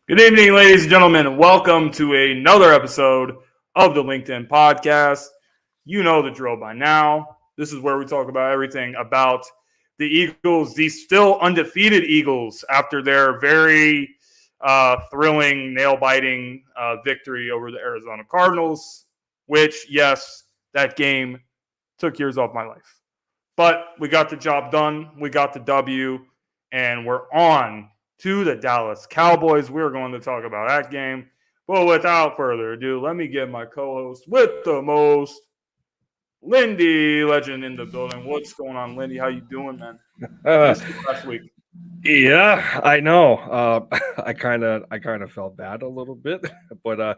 Good evening, ladies and gentlemen. Welcome to another episode of the Linc'd podcast. You know the drill by now. This is where we talk about everything about the Eagles, these still undefeated Eagles, after their very thrilling, nail-biting victory over the Arizona Cardinals, which, yes, that game took years off my life. But we got the job done. We got the W, and we're on to the Dallas Cowboys. We're going to talk about that game. But without further ado, let me get my co-host with the most, Linc'd legend in the building. What's going on, Linc'd? How you doing, man? Missed you last week. Yeah, I know. I kind of felt bad a little bit, but I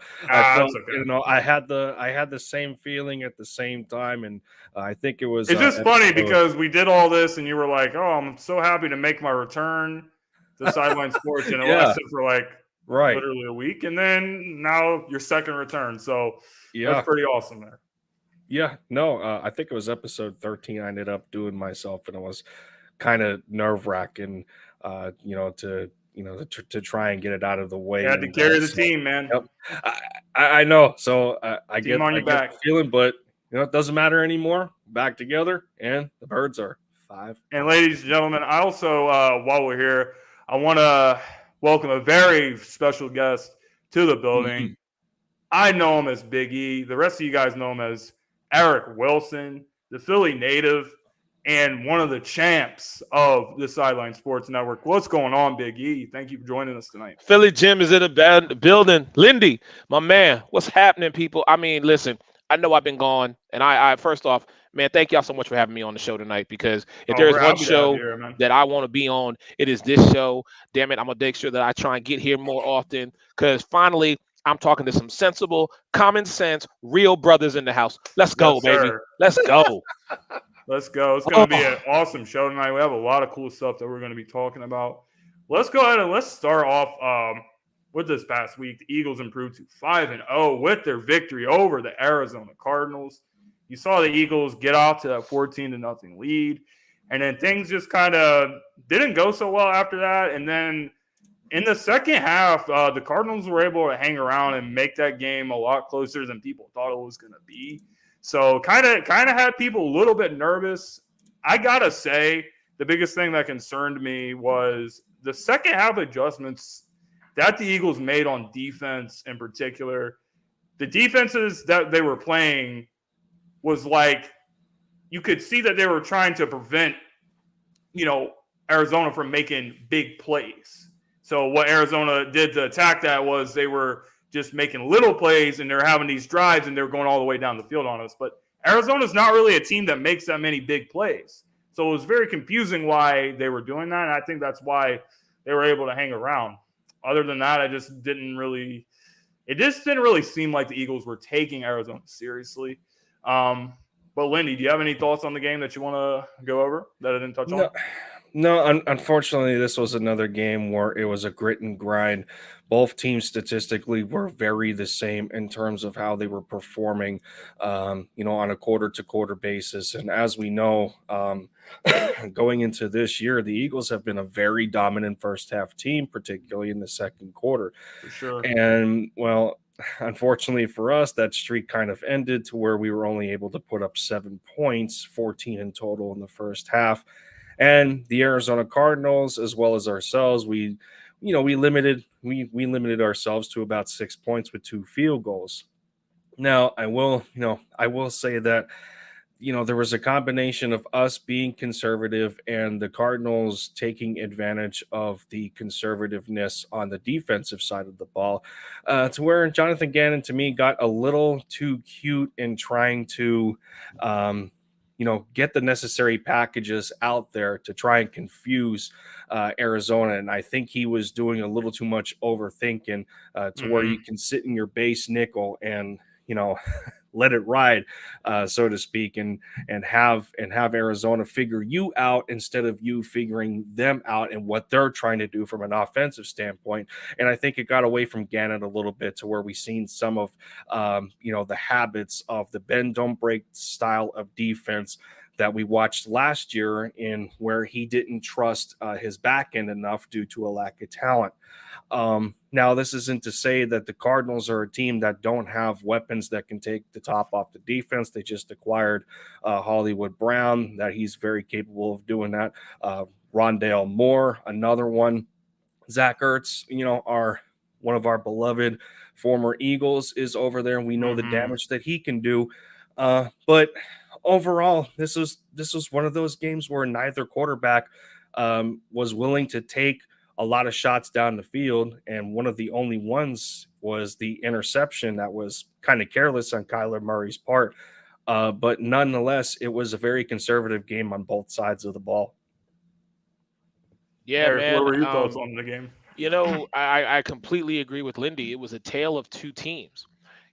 felt, That's okay. I had the same feeling at the same time, and I think it was. It's just funny because we did all this, and you were like, "Oh, I'm so happy to make my return to Sideline Sports," and it Yeah. lasted for like Right. literally a week, and then now your second return. So Yeah. that's pretty awesome there. Yeah. No, I think it was episode 13. I ended up doing myself, and it was kind of nerve-wracking, to try and get it out of the way. You had to And carry the team, man. Yep. I know. So I Team get on your the back. feeling, but it doesn't matter anymore. Back together, and the birds are 5. And ladies and gentlemen, I also, while we're here, I want to welcome a very special guest to the building. I know him as Big E. The rest of you guys know him as Eric Wilson, the Philly native, and one of the champs of the Sideline Sports Network. What's going on, Big E? Thank you for joining us tonight. Philly Jim is in the building. Lindy, my man, what's happening, people? I mean, listen, I know I've been gone, and I first off, man, thank y'all so much for having me on the show tonight. Because if there is one show that I want to be on, it is this show. Damn it, I'm gonna make sure that I try and get here more often. Because finally, I'm talking to some sensible, common sense, real brothers in the house. Let's go, baby. Let's go. Let's go. It's going to be an awesome show tonight. We have a lot of cool stuff that we're going to be talking about. Let's go ahead and let's start off with this past week. The Eagles improved to 5-0 with their victory over the Arizona Cardinals. You saw the Eagles get off to that 14-0 lead, and then things just kind of didn't go so well after that. And then in the second half, the Cardinals were able to hang around and make that game a lot closer than people thought it was going to be. So kind of had people a little bit nervous. I got to say, the biggest thing that concerned me was the second half adjustments that the Eagles made on defense in particular. The defenses that they were playing was like you could see that they were trying to prevent, Arizona from making big plays. So what Arizona did to attack that was they were just making little plays, and they're having these drives, and they're going all the way down the field on us. But Arizona's not really a team that makes that many big plays. So it was very confusing why they were doing that, and I think that's why they were able to hang around. Other than that, it just didn't really seem like the Eagles were taking Arizona seriously. But Lindy, do you have any thoughts on the game that you want to go over that I didn't touch on? No, unfortunately, this was another game where it was a grit and grind. Both teams statistically were very the same in terms of how they were performing, on a quarter-to-quarter basis. And as we know, going into this year, the Eagles have been a very dominant first-half team, particularly in the second quarter. For sure. And, well, unfortunately for us, that streak kind of ended to where we were only able to put up 7 points, 14 in total in the first half. And the Arizona Cardinals, as well as ourselves, we limited ourselves to about 6 points with 2 field goals. Now, I will say that, there was a combination of us being conservative and the Cardinals taking advantage of the conservativeness on the defensive side of the ball, to where Jonathan Gannon, to me, got a little too cute in trying to, get the necessary packages out there to try and confuse Arizona. And I think he was doing a little too much overthinking, to where you can sit in your base nickel and, let it ride, so to speak, and have Arizona figure you out instead of you figuring them out and what they're trying to do from an offensive standpoint. And I think it got away from Gannon a little bit to where we've seen some of the habits of the bend don't break style of defense that we watched last year in where he didn't trust his back end enough due to a lack of talent. Now, this isn't to say that the Cardinals are a team that don't have weapons that can take the top off the defense. They just acquired Hollywood Brown, that he's very capable of doing that. Rondale Moore, another one. Zach Ertz, are one of our beloved former Eagles, is over there, and we know the damage that he can do. But overall, this was one of those games where neither quarterback was willing to take a lot of shots down the field, and one of the only ones was the interception that was kind of careless on Kyler Murray's part. But nonetheless, it was a very conservative game on both sides of the ball. Yeah, Eric, man. what were your thoughts on the game? I completely agree with Lindy. It was a tale of two teams.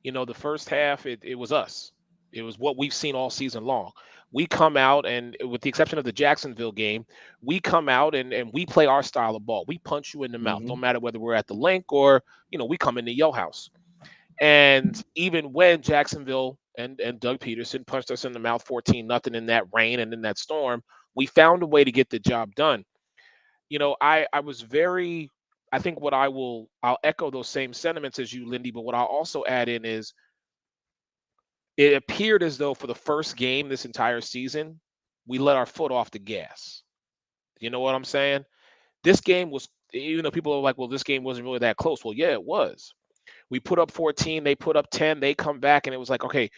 The first half, it was us. It was what we've seen all season long. We come out, and with the exception of the Jacksonville game, we come out and we play our style of ball. We punch you in the mouth. Don't matter whether we're at the link or, we come into your house. And even when Jacksonville and Doug Peterson punched us in the mouth 14-0 in that rain and in that storm, we found a way to get the job done. I was very, I think I'll echo those same sentiments as you, Lindy, but what I'll also add in is it appeared as though for the first game this entire season, we let our foot off the gas. You know what I'm saying? This game was, even though people are like, well, this game wasn't really that close. Well, yeah, it was. We put up 14, they put up 10, they come back, and it was like, okay,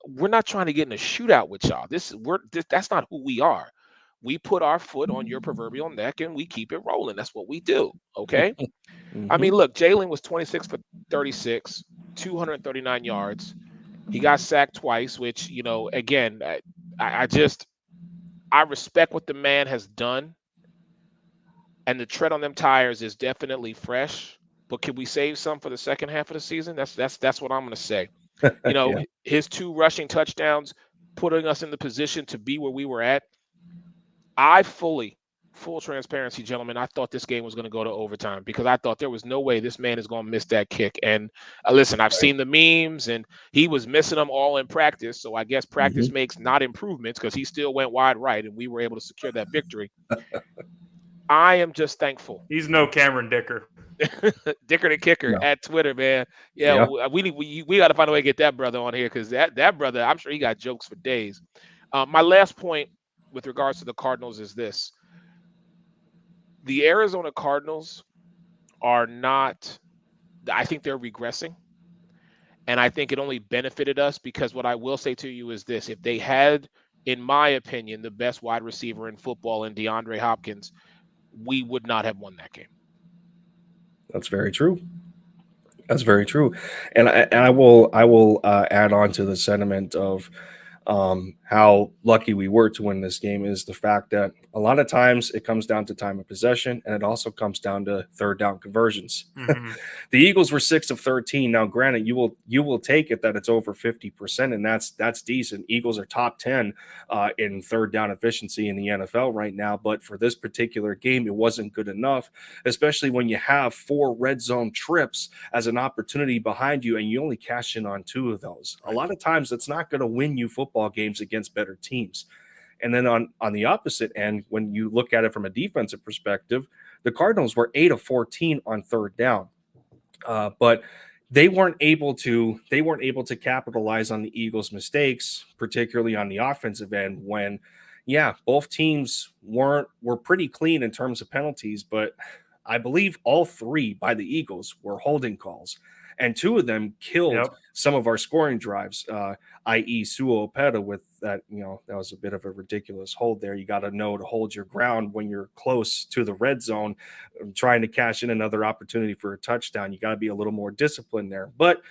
we're not trying to get in a shootout with y'all. That's not who we are. We put our foot on your proverbial neck and we keep it rolling. That's what we do. Okay. I mean, look, Jalen was 26 for 36, 239 yards. He got sacked twice, which, again, I respect what the man has done. And the tread on them tires is definitely fresh. But can we save some for the second half of the season? That's what I'm going to say. Yeah. His 2 rushing touchdowns, putting us in the position to be where we were at. I full transparency, gentlemen, I thought this game was going to go to overtime because I thought there was no way this man is going to miss that kick. And listen, I've seen the memes, and he was missing them all in practice. So I guess practice makes not improvements, because he still went wide right, and we were able to secure that victory. I am just thankful. He's no Cameron Dicker. Dicker the Kicker at Twitter, man. Yeah. We got to find a way to get that brother on here, because that brother, I'm sure he got jokes for days. My last point with regards to the Cardinals is this. The Arizona Cardinals are not, I think they're regressing. And I think it only benefited us, because what I will say to you is this. If they had, in my opinion, the best wide receiver in football in DeAndre Hopkins, we would not have won that game. That's very true. That's very true. And I will add on to the sentiment of how lucky we were to win this game is the fact that a lot of times it comes down to time of possession, and it also comes down to third down conversions. The Eagles were 6 of 13. Now, granted, you will take it that it's over 50%, and that's decent. Eagles are top 10 in third down efficiency in the NFL right now, but for this particular game, it wasn't good enough, especially when you have 4 red zone trips as an opportunity behind you, and you only cash in on 2 of those. A lot of times, it's not going to win you football games against better teams. And then on the opposite end, when you look at it from a defensive perspective, the Cardinals were 8 of 14 on third down, but they weren't able to capitalize on the Eagles' mistakes, particularly on the offensive end. When, both teams were pretty clean in terms of penalties, but I believe all 3 by the Eagles were holding calls. And 2 of them killed some of our scoring drives, i.e. Suo-Opeta with that, that was a bit of a ridiculous hold there. You got to know to hold your ground when you're close to the red zone, trying to cash in another opportunity for a touchdown. You got to be a little more disciplined there. But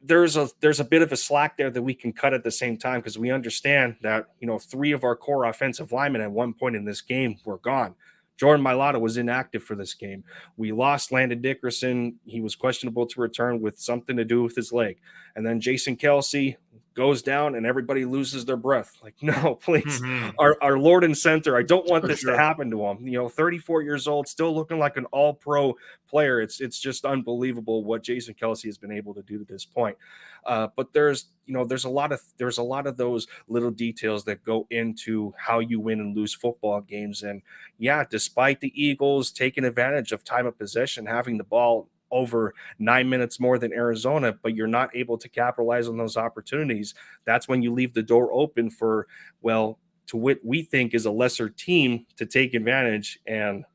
there's a bit of a slack there that we can cut at the same time, because we understand that, 3 of our core offensive linemen at one point in this game were gone. Jordan Mailata was inactive for this game. We lost Landon Dickerson. He was questionable to return with something to do with his leg. And then Jason Kelsey goes down and everybody loses their breath. Like, no, please, Mhm. our Lord and Center, I don't want For this sure. to happen to him. 34 years old, still looking like an all-pro player. It's just unbelievable what Jason Kelce has been able to do to this point. But there's a lot of those little details that go into how you win and lose football games. And yeah, despite the Eagles taking advantage of time of possession, having the ball over 9 minutes more than Arizona, but you're not able to capitalize on those opportunities. That's when you leave the door open for, to what we think is a lesser team to take advantage. And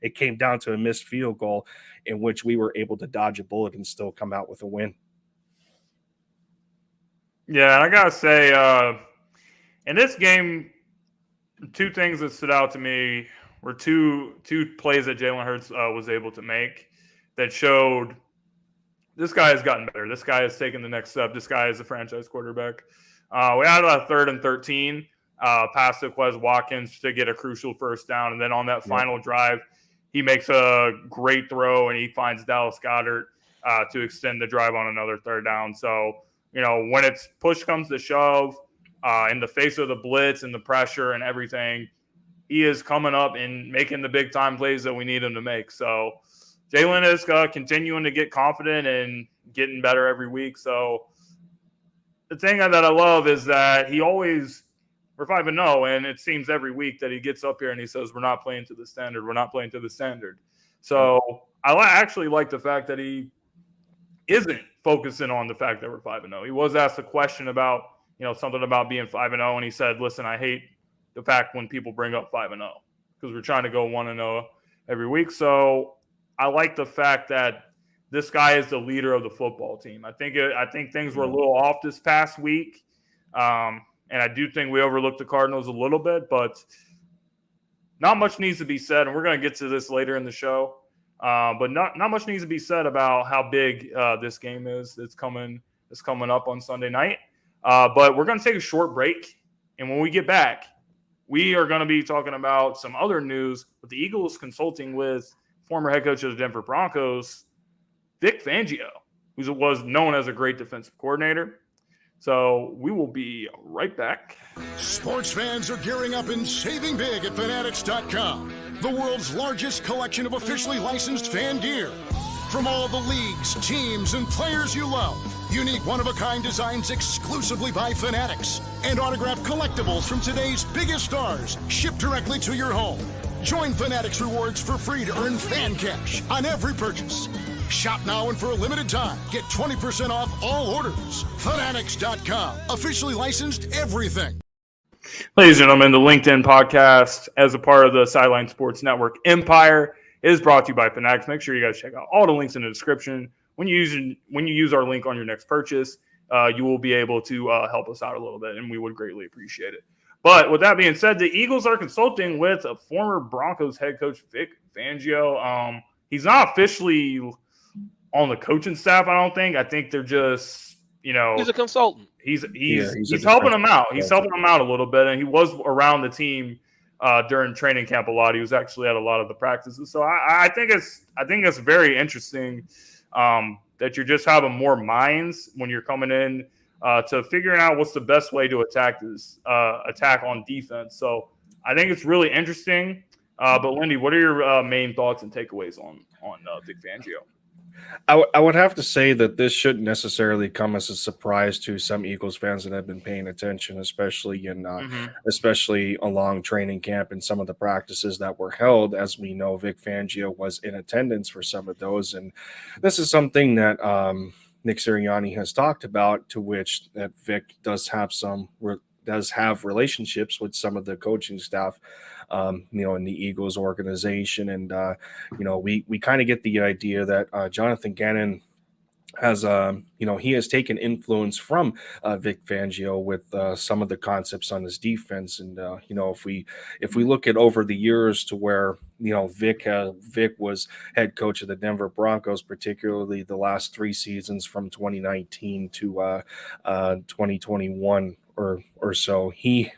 it came down to a missed field goal in which we were able to dodge a bullet and still come out with a win. Yeah, and I gotta say, in this game, two things that stood out to me were two plays that Jalen Hurts was able to make that showed this guy has gotten better. This guy has taken the next step. This guy is a franchise quarterback. We had a 3rd and 13 pass to Quez Watkins to get a crucial first down, and then on that final drive, he makes a great throw and he finds Dallas Goedert to extend the drive on another 3rd down. So, when it's push comes to shove, in the face of the blitz and the pressure and everything, he is coming up and making the big time plays that we need him to make. So Jalen is continuing to get confident and getting better every week. So the thing that I love is that we're 5-0, and it seems every week that he gets up here and he says, we're not playing to the standard. We're not playing to the standard. So I actually like the fact that he isn't focusing on the fact that we're 5-0. He was asked a question about, something about being 5-0, and he said, listen, I hate the fact when people bring up 5-0 because we're trying to go 1-0 every week. So I like the fact that this guy is the leader of the football team. I think things were a little off this past week, and I do think we overlooked the Cardinals a little bit, but not much needs to be said, and we're going to get to this later in the show. But not much needs to be said about how big this game is. It's coming up on Sunday night. But we're going to take a short break, and when we get back, we are going to be talking about some other news with the Eagles consulting with former head coach of the Denver Broncos, Vic Fangio, who was known as a great defensive coordinator. So we will be right back. Sports fans are gearing up and saving big at Fanatics.com, the world's largest collection of officially licensed fan gear. From all the leagues, teams, and players you love, unique one-of-a-kind designs exclusively by Fanatics, and autographed collectibles from today's biggest stars shipped directly to your home. Join Fanatics Rewards for free to earn fan cash on every purchase. Shop now and for a limited time, get 20% off all orders. Fanatics.com, officially licensed everything. Ladies and gentlemen, the LinkedIn podcast, as a part of the Sideline Sports Network empire, is brought to you by Fanatics. Make sure you guys check out all the links in the description. When you use our link on your next purchase, you will be able to help us out a little bit, and we would greatly appreciate it. But with that being said, the Eagles are consulting with a former Broncos head coach, Vic Fangio. He's not officially on the coaching staff, I don't think. I think they're just, he's a consultant. He's helping them out. He's helping them out a little bit, and he was around the team during training camp a lot. He was actually at a lot of the practices. So I think it's very interesting that you're just having more minds when you're coming in to figuring out what's the best way to attack on defense. So I think it's really interesting. But Lindy, what are your main thoughts and takeaways on Vic Fangio? I would have to say that this shouldn't necessarily come as a surprise to some Eagles fans that have been paying attention, especially along training camp and some of the practices that were held. As we know, Vic Fangio was in attendance for some of those, and this is something that Nick Sirianni has talked about, to which that Vic does have relationships with some of the coaching staff, in the Eagles organization. And, we kind of get the idea that Jonathan Gannon has, he has taken influence from Vic Fangio with some of the concepts on his defense. And, if we look at over the years to where, Vic was head coach of the Denver Broncos, particularly the last 3 seasons from 2019 to 2021 or so, he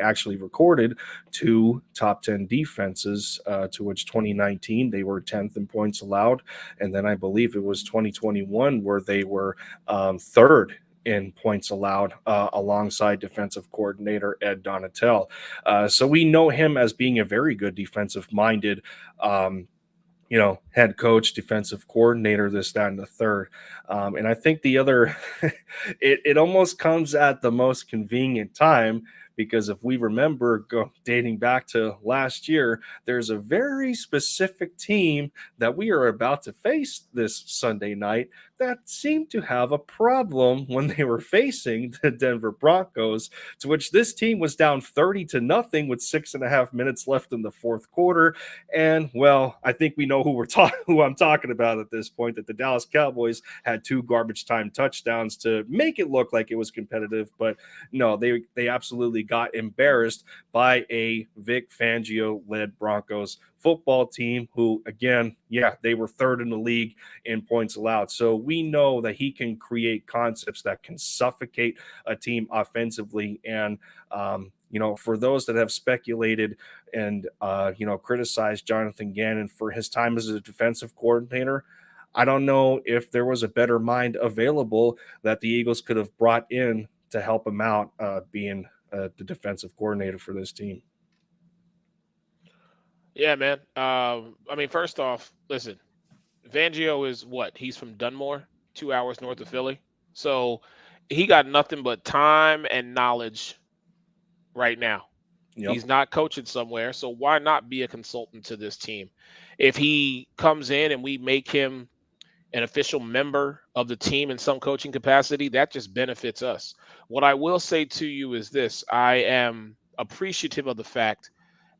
actually recorded 2 top 10 defenses, to which 2019 they were 10th in points allowed, and then I believe it was 2021 where they were 3rd in points allowed alongside defensive coordinator Ed Donatel. So we know him as being a very good defensive-minded head coach, defensive coordinator, this, that, and the third. And I think the other, it almost comes at the most convenient time, because if we remember dating back to last year, there's a very specific team that we are about to face this Sunday night that seemed to have a problem when they were facing the Denver Broncos, to which this team was down 30-0 with 6.5 minutes left in the fourth quarter. And, well, I think we know who I'm talking about at this point, that the Dallas Cowboys had 2 garbage time touchdowns to make it look like it was competitive. But no, they absolutely got embarrassed by a Vic Fangio-led Broncos football team who, again, they were 3rd in the league in points allowed. So we know that he can create concepts that can suffocate a team offensively. And, for those that have speculated and, criticized Jonathan Gannon for his time as a defensive coordinator, I don't know if there was a better mind available that the Eagles could have brought in to help him out being the defensive coordinator for this team. Yeah, man. First off, listen, Fangio is what? He's from Dunmore, 2 hours north of Philly. So he got nothing but time and knowledge right now. Yep. He's not coaching somewhere, so why not be a consultant to this team? If he comes in and we make him an official member of the team in some coaching capacity, that just benefits us. What I will say to you is this: I am appreciative of the fact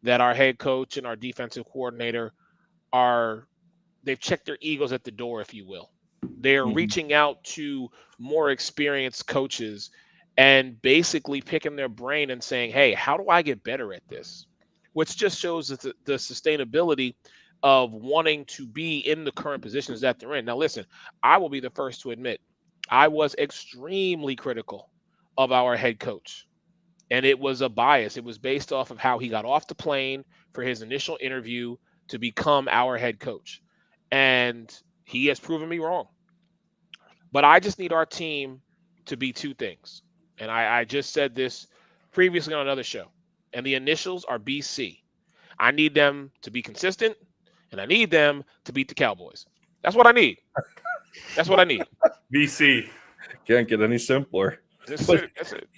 that our head coach and our defensive coordinator they've checked their egos at the door, if you will. They're reaching out to more experienced coaches and basically picking their brain and saying, hey, how do I get better at this? Which just shows the sustainability of wanting to be in the current positions that they're in. Now, listen, I will be the first to admit I was extremely critical of our head coach. And it was a bias. It was based off of how he got off the plane for his initial interview to become our head coach. And he has proven me wrong. But I just need our team to be 2 things. And I just said this previously on another show. And the initials are BC. I need them to be consistent, and I need them to beat the Cowboys. That's what I need. That's what I need. BC. Can't get any simpler. That's it.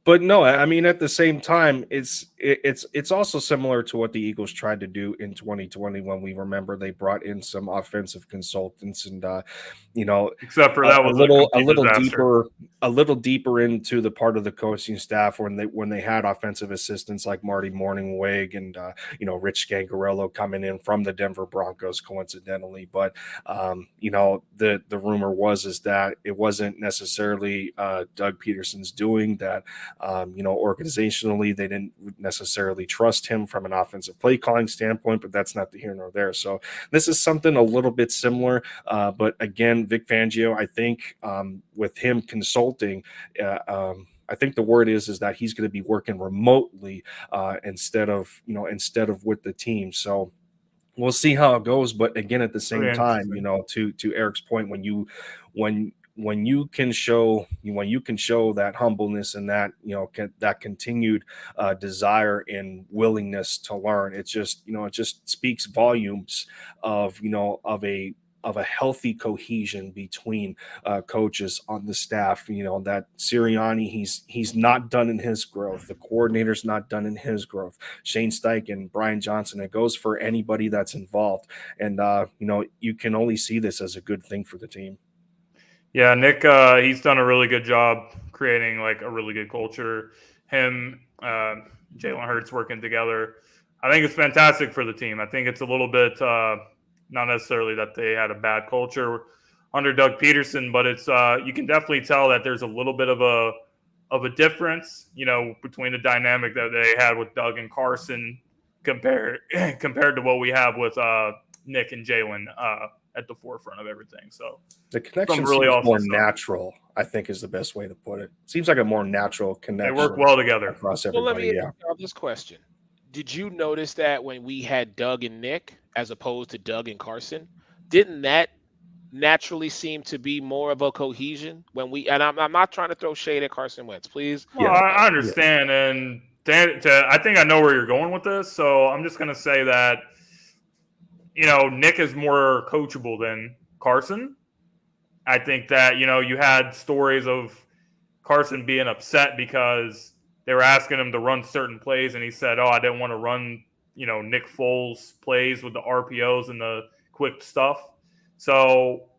But no, I mean, at the same time, it's also similar to what the Eagles tried to do in 2020 when we remember they brought in some offensive consultants and except for that was a little deeper into the part of the coaching staff when they had offensive assistants like Marty Morningweg and Rich Scangarello coming in from the Denver Broncos coincidentally. But the rumor is that it wasn't necessarily Doug Peterson's doing that. Organizationally, they didn't necessarily trust him from an offensive play calling standpoint, but that's not the here nor there. So this is something a little bit similar. But again, Vic Fangio, I think with him consulting, I think the word is that he's going to be working remotely instead of with the team. So we'll see how it goes. But again, at the same time, to Eric's point, when you can show that humbleness and that that continued desire and willingness to learn, it just speaks volumes of a healthy cohesion between coaches on the staff. That Sirianni, he's not done in his growth. The coordinator's not done in his growth. Shane Steichen, Brian Johnson, it goes for anybody that's involved. And you can only see this as a good thing for the team. Yeah, Nick, he's done a really good job creating like a really good culture. Him, Jalen Hurts working together. I think it's fantastic for the team. I think it's a little bit not necessarily that they had a bad culture under Doug Peterson, but it's you can definitely tell that there's a little bit of a difference, between the dynamic that they had with Doug and Carson compared to what we have with Nick and Jalen at the forefront of everything. So the connection really seems more natural, I think, is the best way to put it. Seems like a more natural connection. They work well together across everybody. Well, let me ask this question. Did you notice that when we had Doug and Nick as opposed to Doug and Carson, didn't that naturally seem to be more of a cohesion when we. And I'm not trying to throw shade at Carson Wentz, please. Well, I understand, and I think I know where you're going with this. So I'm just going to say that Nick is more coachable than Carson. I think that you had stories of Carson being upset because they were asking him to run certain plays, and he said, "Oh, I didn't want to run, Nick Foles plays with the RPOs and the quick stuff." So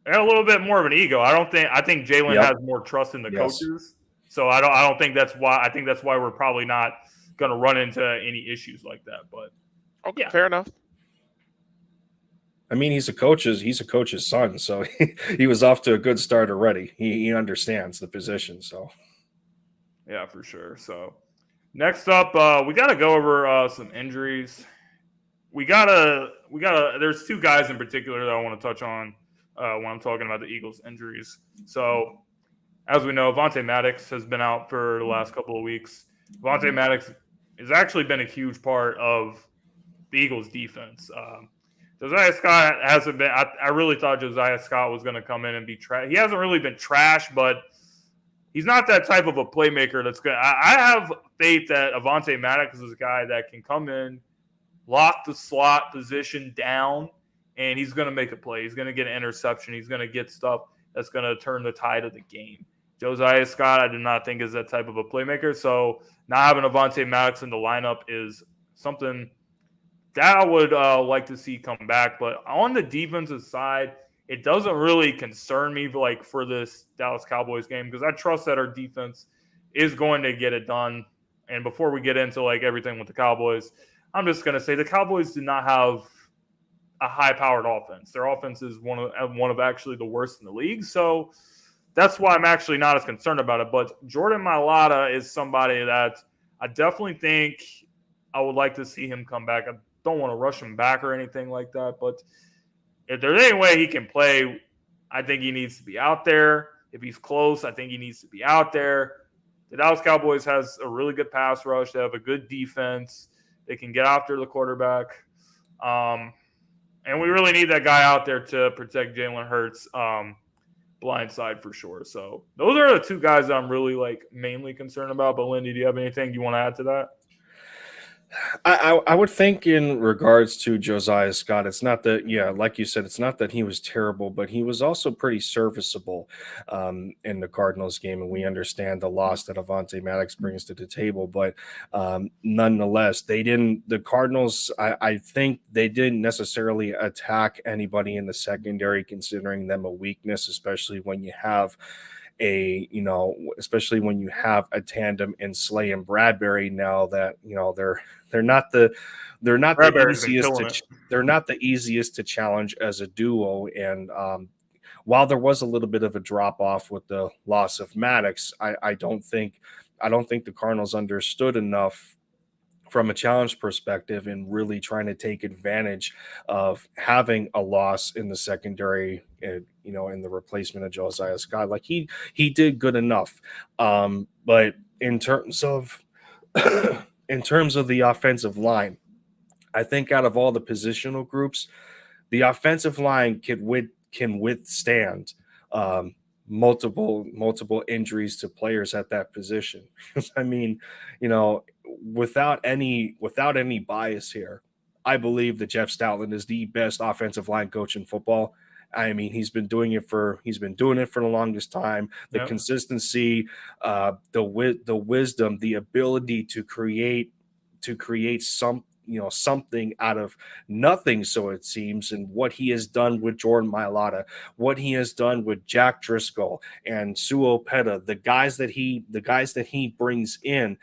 they're a little bit more of an ego. I think Jalen has more trust in the coaches. So I don't think that's why. I think that's why we're probably not going to run into any issues like that. But okay, fair enough. I mean, he's a coach's son, so he was off to a good start already. He understands the position, so yeah, for sure. So next up, we got to go over some injuries. We gotta. There's two guys in particular that I want to touch on when I'm talking about the Eagles' injuries. So as we know, Avonte Maddox has been out for the last couple of weeks. Avonte Maddox has actually been a huge part of the Eagles' defense. Josiah Scott hasn't been. I really thought Josiah Scott was going to come in and be trash. He hasn't really been trash, but he's not that type of a playmaker that's good. I have faith that Avonte Maddox is a guy that can come in, lock the slot position down, and he's going to make a play. He's going to get an interception. He's going to get stuff that's going to turn the tide of the game. Josiah Scott, I do not think is that type of a playmaker. So not having Avonte Maddox in the lineup is something that I would like to see come back. But on the defensive side, it doesn't really concern me for this Dallas Cowboys game because I trust that our defense is going to get it done. And before we get into everything with the Cowboys, I'm just going to say the Cowboys do not have a high-powered offense. Their offense is one of actually the worst in the league. So that's why I'm actually not as concerned about it. But Jordan Mailata is somebody that I definitely think I would like to see him come back. I don't want to rush him back or anything like that. But if there's any way he can play, I think he needs to be out there. If he's close, I think he needs to be out there. The Dallas Cowboys has a really good pass rush. They have a good defense. They can get after the quarterback. And we really need that guy out there to protect Jalen Hurts' blind side for sure. So those are the two guys that I'm really mainly concerned about. But Lindy, do you have anything you want to add to that? I would think in regards to Josiah Scott, it's not that, like you said, it's not that he was terrible, but he was also pretty serviceable in the Cardinals game. And we understand the loss that Avonte Maddox brings to the table. But nonetheless, the Cardinals, I think they didn't necessarily attack anybody in the secondary, considering them a weakness, especially when you have especially when you have a tandem in Slay and Bradbury now that, they're not the easiest to challenge as a duo. And while there was a little bit of a drop off with the loss of Maddox, I don't think the Cardinals understood enough from a challenge perspective and really trying to take advantage of having a loss in the secondary, in the replacement of Josiah Scott. He did good enough. But in terms of the offensive line, I think out of all the positional groups, the offensive line can withstand multiple injuries to players at that position. I mean, without any bias here, I believe that Jeff Stoutland is the best offensive line coach in football. I mean, he's been doing it for the longest time. The consistency, the wisdom, the ability to create something out of nothing, so it seems, and what he has done with Jordan Mailata, what he has done with Jack Driscoll and Sue Opeta, the guys that he brings in,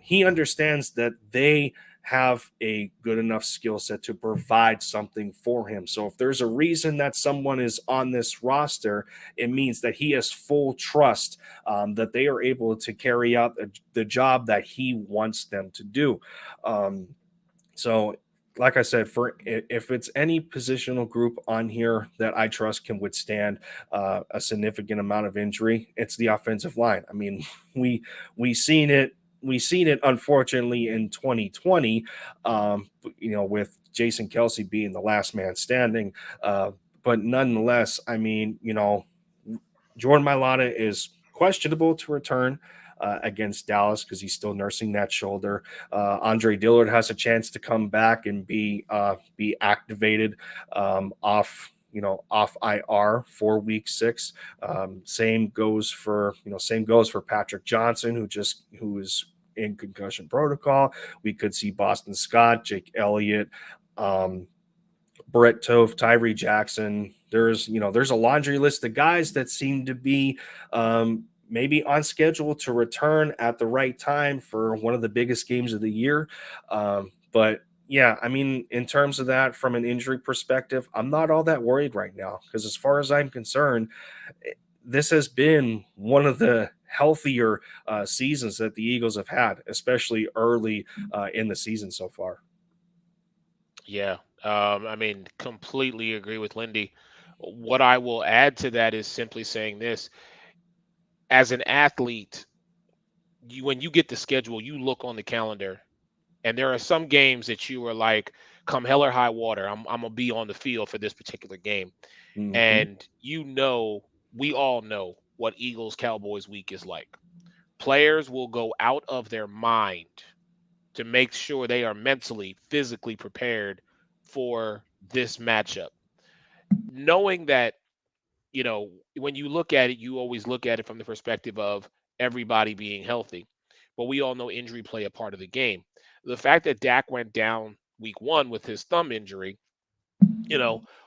he understands that they have a good enough skill set to provide something for him. So if there's a reason that someone is on this roster, it means that he has full trust that they are able to carry out the job that he wants them to do. So like I said, if it's any positional group on here that I trust can withstand a significant amount of injury, it's the offensive line. I mean, we seen it unfortunately in 2020, with Jason Kelce being the last man standing. but nonetheless, I mean, Jordan Mailata is questionable to return against Dallas because he's still nursing that shoulder. Andre Dillard has a chance to come back and be activated off IR for week 6. Same goes for Patrick Johnson, who is in concussion protocol. We could see Boston Scott, Jake Elliott, Brett Toth, Tyree Jackson. There's a laundry list of guys that seem to be maybe on schedule to return at the right time for one of the biggest games of the year. But yeah, I mean, in terms of that, from an injury perspective, I'm not all that worried right now because as far as I'm concerned, this has been one of the healthier seasons that the Eagles have had, especially early in the season so far. Yeah. I mean, completely agree with Lindy. What I will add to that is simply saying this. As an athlete, when you get the schedule, you look on the calendar, and there are some games that you are like, come hell or high water, I'm going to be on the field for this particular game. Mm-hmm. And we all know what Eagles Cowboys week is like. Players will go out of their mind to make sure they are mentally, physically prepared for this matchup. Knowing that, when you look at it, you always look at it from the perspective of everybody being healthy. But we all know injury play a part of the game. The fact that Dak went down week 1 with his thumb injury,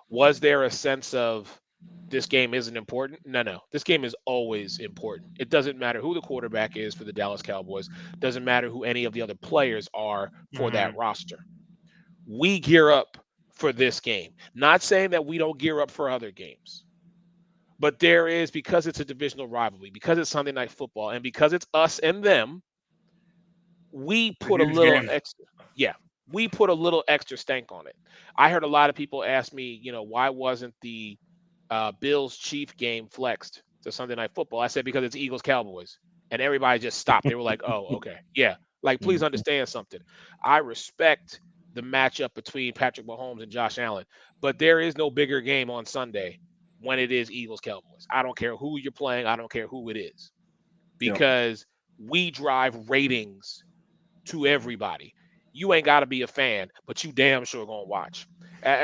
was there a sense of this game isn't important? No. This game is always important. It doesn't matter who the quarterback is for the Dallas Cowboys. Doesn't matter who any of the other players are for that roster. We gear up for this game. Not saying that we don't gear up for other games. But there is, because it's a divisional rivalry, because it's Sunday Night Football, and because it's us and them, we put a little extra. Yeah, we put a little extra stank on it. I heard a lot of people ask me, why wasn't the Bills-Chief game flexed to Sunday Night Football? I said, because it's Eagles Cowboys. And everybody just stopped. They were like, oh, okay. Yeah. Like, please understand something. I respect the matchup between Patrick Mahomes and Josh Allen, but there is no bigger game on Sunday when it is Eagles Cowboys. I don't care who you're playing. I don't care who it is, because we drive ratings to everybody. You ain't got to be a fan, but you damn sure going to watch.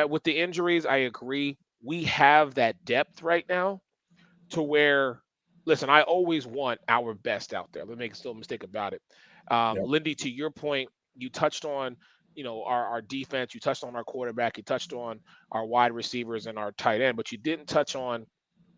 With the injuries, I agree. We have that depth right now to where, listen, I always want our best out there. Let me make no mistake about it. Lindy, to your point, you touched on, our defense. You touched on our quarterback. You touched on our wide receivers and our tight end, but you didn't touch on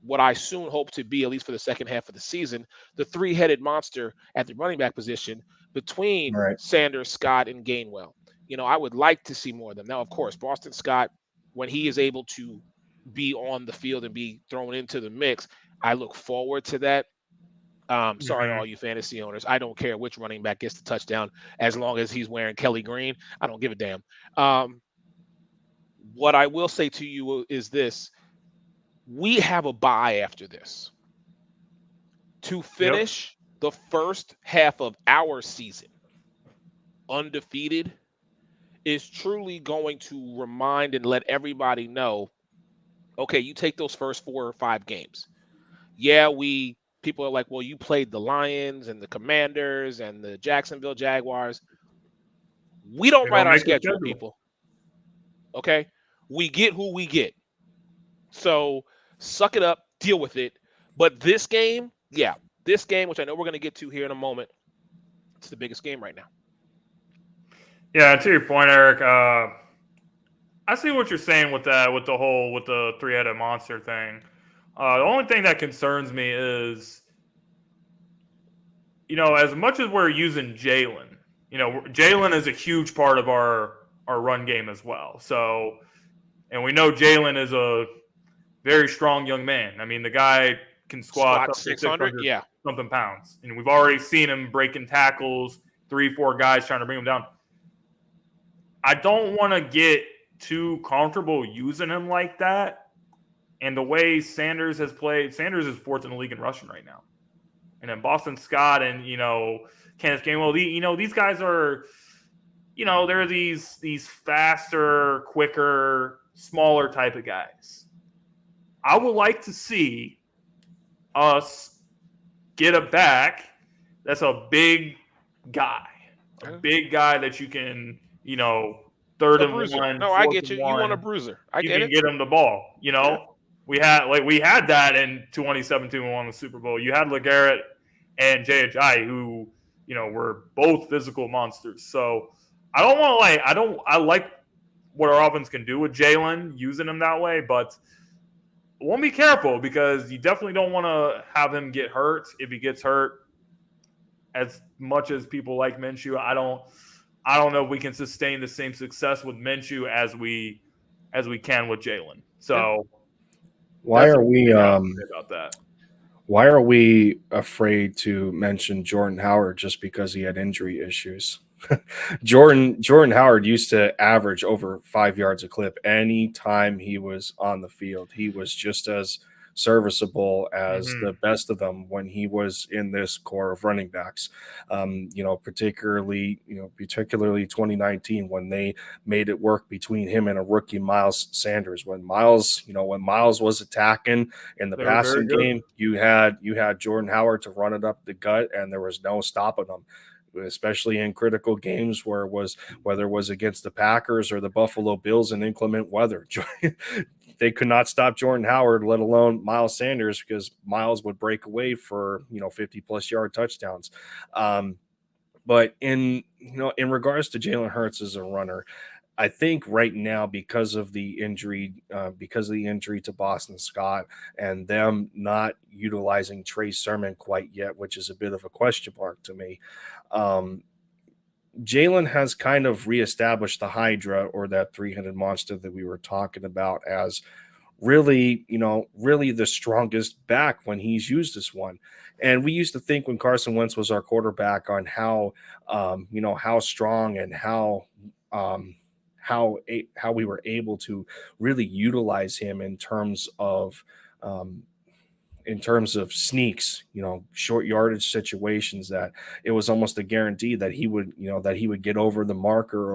what I soon hope to be, at least for the second half of the season, the three-headed monster at the running back position between Sanders, Scott, and Gainwell. I would like to see more of them. Now, of course, Boston Scott, when he is able to be on the field and be thrown into the mix, I look forward to that. Sorry, all you fantasy owners. I don't care which running back gets the touchdown as long as he's wearing Kelly Green. I don't give a damn. What I will say to you is this. We have a bye after this to finish the first half of our season undefeated is truly going to remind and let everybody know, okay, you take those first 4 or 5 games. Yeah, people are like, well, you played the Lions and the Commanders and the Jacksonville Jaguars. We don't write our schedule, people. Okay? We get who we get. So suck it up, deal with it. But this game, which I know we're going to get to here in a moment, it's the biggest game right now. Yeah, to your point, Eric, I see what you're saying with that, with the three-headed monster thing. The only thing that concerns me is, as much as we're using Jalen, Jalen is a huge part of our run game as well. So, and we know Jalen is a very strong young man. I mean, the guy can squat 600 something pounds. And we've already seen him breaking tackles, 3-4 guys trying to bring him down. I don't want to get too comfortable using him like that. And the way Sanders has played, Sanders is 4th in the league in rushing right now. And then Boston Scott and, Kenneth Gainwell, these guys are, they're these faster, quicker, smaller type of guys. I would like to see us get a back that's a big guy. A big guy that you can, third and one, No, I fourth get and you. You one. want a bruiser. I You get can it. get him the ball. Yeah. We had that in 2017 when we won the Super Bowl. You had LeGarrette and J.H.I. who, were both physical monsters. So I don't want to I like what our offense can do with Jalen, using him that way, but I want to be careful because you definitely don't want to have him get hurt. If he gets hurt, as much as people like Minshew, I don't know if we can sustain the same success with Minshew as we can with Jalen. So why are we about that? Why are we afraid to mention Jordan Howard just because he had injury issues? Jordan Howard used to average over 5 yards a clip anytime he was on the field. He was just as serviceable as the best of them when he was in this core of running backs. Particularly 2019 when they made it work between him and a rookie Miles Sanders. When Miles was attacking in the passing game, you had Jordan Howard to run it up the gut, and there was no stopping him. Especially in critical games whether it was against the Packers or the Buffalo Bills in inclement weather. They could not stop Jordan Howard, let alone Miles Sanders, because Miles would break away for 50-plus yard touchdowns. But in regards to Jalen Hurts as a runner, I think right now because of the injury to Boston Scott and them not utilizing Trey Sermon quite yet, which is a bit of a question mark to me. Jalen has kind of reestablished the Hydra, or that three-headed monster that we were talking about, as really the strongest back when he's used as one. And we used to think when Carson Wentz was our quarterback on how strong and how we were able to really utilize him in terms of sneaks, short yardage situations, that it was almost a guarantee that he would get over the marker,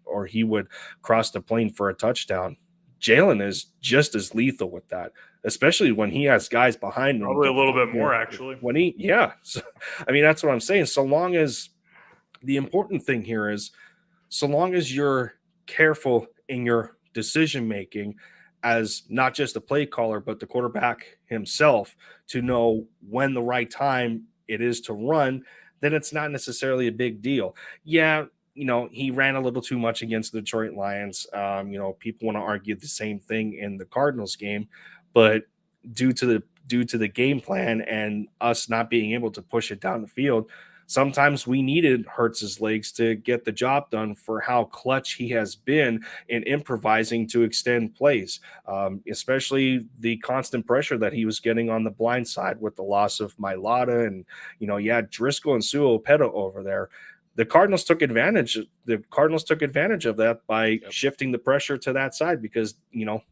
or he would cross the plane for a touchdown. Jalen is just as lethal with that, especially when he has guys behind him. Probably a little bit more, actually. So, that's what I'm saying. The important thing here is, so long as you're careful in your decision making, as not just the play caller, but the quarterback himself, to know when the right time it is to run, then it's not necessarily a big deal. Yeah, he ran a little too much against the Detroit Lions. People want to argue the same thing in the Cardinals game, but due to the game plan and us not being able to push it down the field, sometimes we needed Hurts's legs to get the job done for how clutch he has been in improvising to extend plays, especially the constant pressure that he was getting on the blind side with the loss of Mailata and, Driscoll and Suopeta over there. The Cardinals took advantage of that by shifting the pressure to that side because,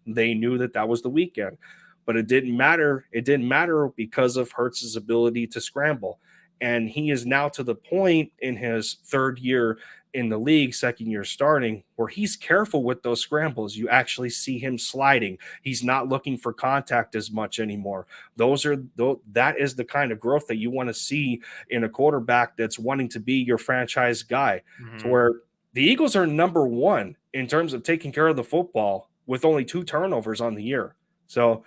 they knew that was the weekend. But it didn't matter. It didn't matter because of Hurts's ability to scramble. And he is now to the point in his third year in the league, second year starting, where he's careful with those scrambles. You actually see him sliding. He's not looking for contact as much anymore. That is the kind of growth that you want to see in a quarterback that's wanting to be your franchise guy, to where the Eagles are number one in terms of taking care of the football with only 2 turnovers on the year. So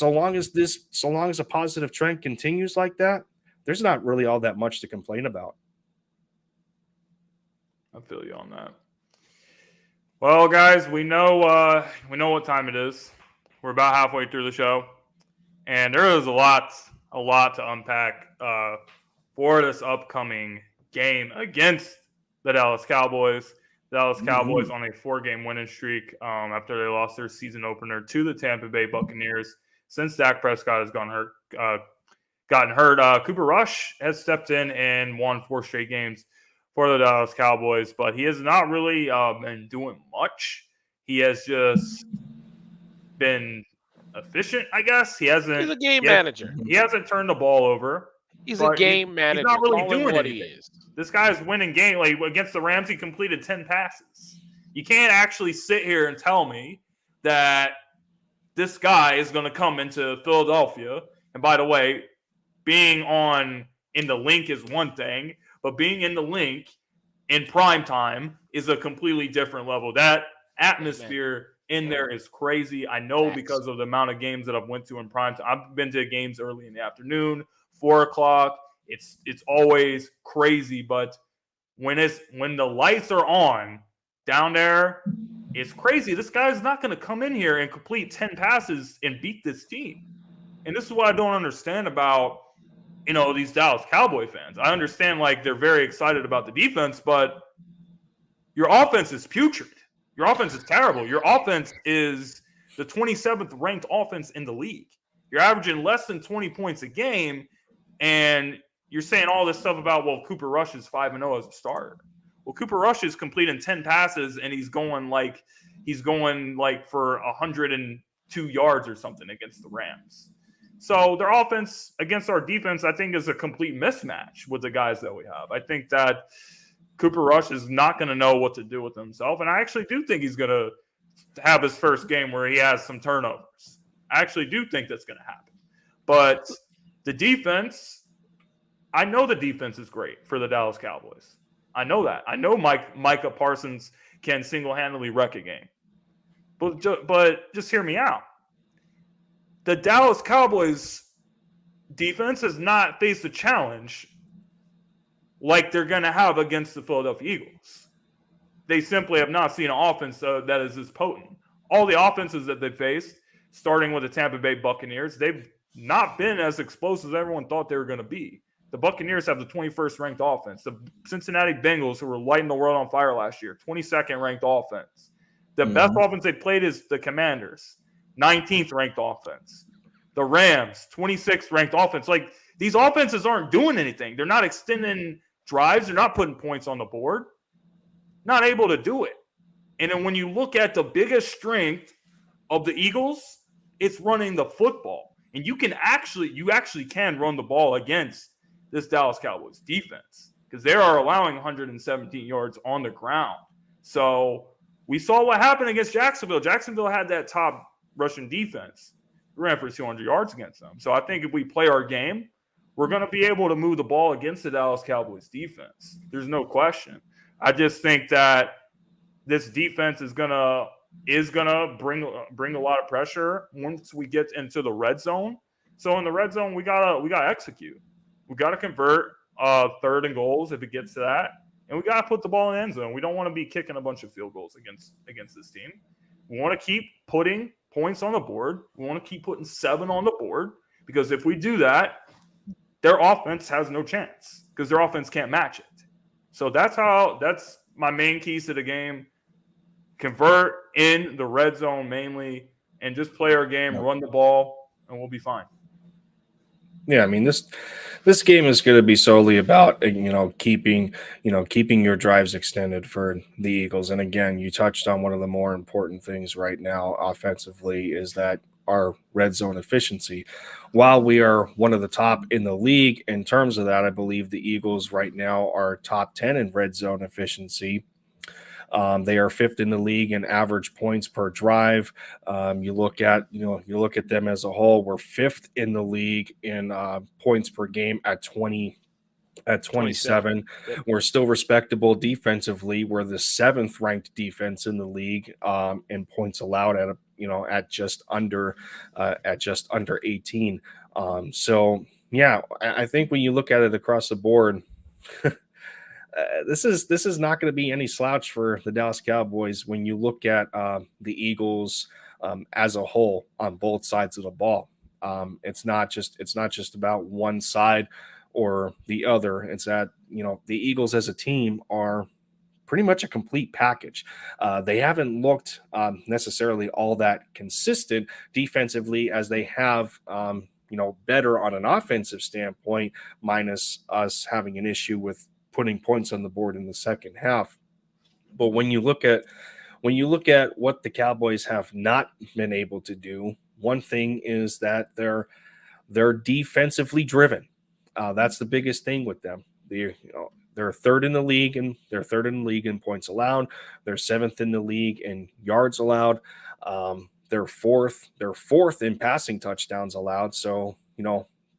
long as a positive trend continues like that, there's not really all that much to complain about. I feel you on that. Well, guys, we know what time it is. We're about halfway through the show, and there is a lot to unpack for this upcoming game against the Dallas Cowboys. The Dallas Cowboys on a 4-game winning streak after they lost their season opener to the Tampa Bay Buccaneers. Since Dak Prescott has gotten hurt, Cooper Rush has stepped in and won 4 straight games for the Dallas Cowboys, but he has not really been doing much. He has just been efficient, I guess. He's a game manager. He hasn't turned the ball over. He's a game manager. He's not really doing what anything. He is. This guy's winning game. Like against the Rams, he completed 10 passes. You can't actually sit here and tell me that this guy is going to come into Philadelphia. And by the way, being in the link is one thing, but being in the link in prime time is a completely different level. That atmosphere in there is crazy. I know because of the amount of games that I've went to in prime time. I've been to games early in the afternoon, 4:00. It's always crazy, but when the lights are on down there, it's crazy. This guy's not going to come in here and complete 10 passes and beat this team. And this is what I don't understand about, these Dallas Cowboy fans. I understand they're very excited about the defense, but your offense is putrid. Your offense is terrible. Your offense is the 27th ranked offense in the league. You're averaging less than 20 points a game, and you're saying all this stuff about, Cooper Rush is 5-0 as a starter. Well, Cooper Rush is completing 10 passes, and he's going for 102 yards or something against the Rams. So their offense against our defense, I think, is a complete mismatch with the guys that we have. I think that Cooper Rush is not going to know what to do with himself, and I actually do think he's going to have his first game where he has some turnovers. I actually do think that's going to happen. But the defense, I know the defense is great for the Dallas Cowboys. I know that. I know Micah Parsons can single-handedly wreck a game. But just hear me out. The Dallas Cowboys defense has not faced a challenge like they're going to have against the Philadelphia Eagles. They simply have not seen an offense that is as potent. All the offenses that they faced, starting with the Tampa Bay Buccaneers, they've not been as explosive as everyone thought they were going to be. The Buccaneers have the 21st ranked offense. The Cincinnati Bengals, who were lighting the world on fire last year, 22nd ranked offense. The best offense they played is the Commanders, 19th ranked offense. The Rams, 26th ranked offense. These offenses aren't doing anything. They're not extending drives. They're not putting points on the board. Not able to do it. And then when you look at the biggest strength of the Eagles, it's running the football. And you actually can run the ball against this Dallas Cowboys defense because they are allowing 117 yards on the ground. So we saw what happened against Jacksonville. Jacksonville had that top rushing defense. We ran for 200 yards against them. So I think if we play our game, we're going to be able to move the ball against the Dallas Cowboys defense. There's no question. I just think that this defense is gonna bring a lot of pressure once we get into the red zone. So in the red zone, we gotta execute. We gotta convert third and goals if it gets to that, and we gotta put the ball in the end zone. We don't want to be kicking a bunch of field goals against this team. We want to keep putting points on the board. We want to keep putting 7 on the board because if we do that, their offense has no chance because their offense can't match it. So that's my main keys to the game. Convert in the red zone mainly and just play our game, run the ball, and we'll be fine. Yeah, I mean this game is going to be solely about keeping your drives extended for the Eagles. And again, you touched on one of the more important things right now offensively is that our red zone efficiency. While we are one of the top in the league in terms of that, I believe the Eagles right now are top 10 in red zone efficiency. They are 5th in the league in average points per drive. You look at them as a whole. We're 5th in the league in points per game at 27. We're still respectable defensively. We're the 7th ranked defense in the league in points allowed at just under 18. So yeah, I think when you look at it across the board. This is not going to be any slouch for the Dallas Cowboys when you look at the Eagles as a whole on both sides of the ball. It's not just about one side or the other. It's that the Eagles as a team are pretty much a complete package. They haven't looked necessarily all that consistent defensively as they have. Better on an offensive standpoint, minus us having an issue with putting points on the board in the second half. But when you look at what the Cowboys have not been able to do, one thing is that they're defensively driven. That's the biggest thing with them. They're 3rd in the league and they're 3rd in the league in points allowed. They're 7th in the league in yards allowed. They're fourth in passing touchdowns allowed. So,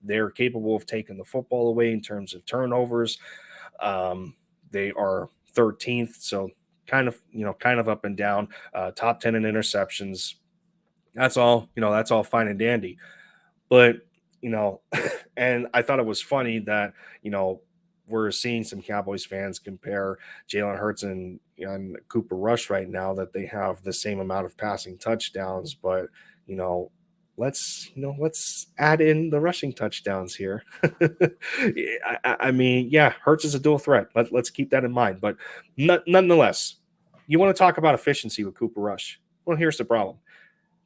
they're capable of taking the football away in terms of turnovers. They are 13th. So kind of up and down, top 10 in interceptions. That's all fine and dandy. But, and I thought it was funny that, we're seeing some Cowboys fans compare Jalen Hurts and Cooper Rush right now, that they have the same amount of passing touchdowns, but let's add in the rushing touchdowns here. I mean, yeah, Hurts is a dual threat. Let's keep that in mind. But nonetheless, you want to talk about efficiency with Cooper Rush. Well, here's the problem: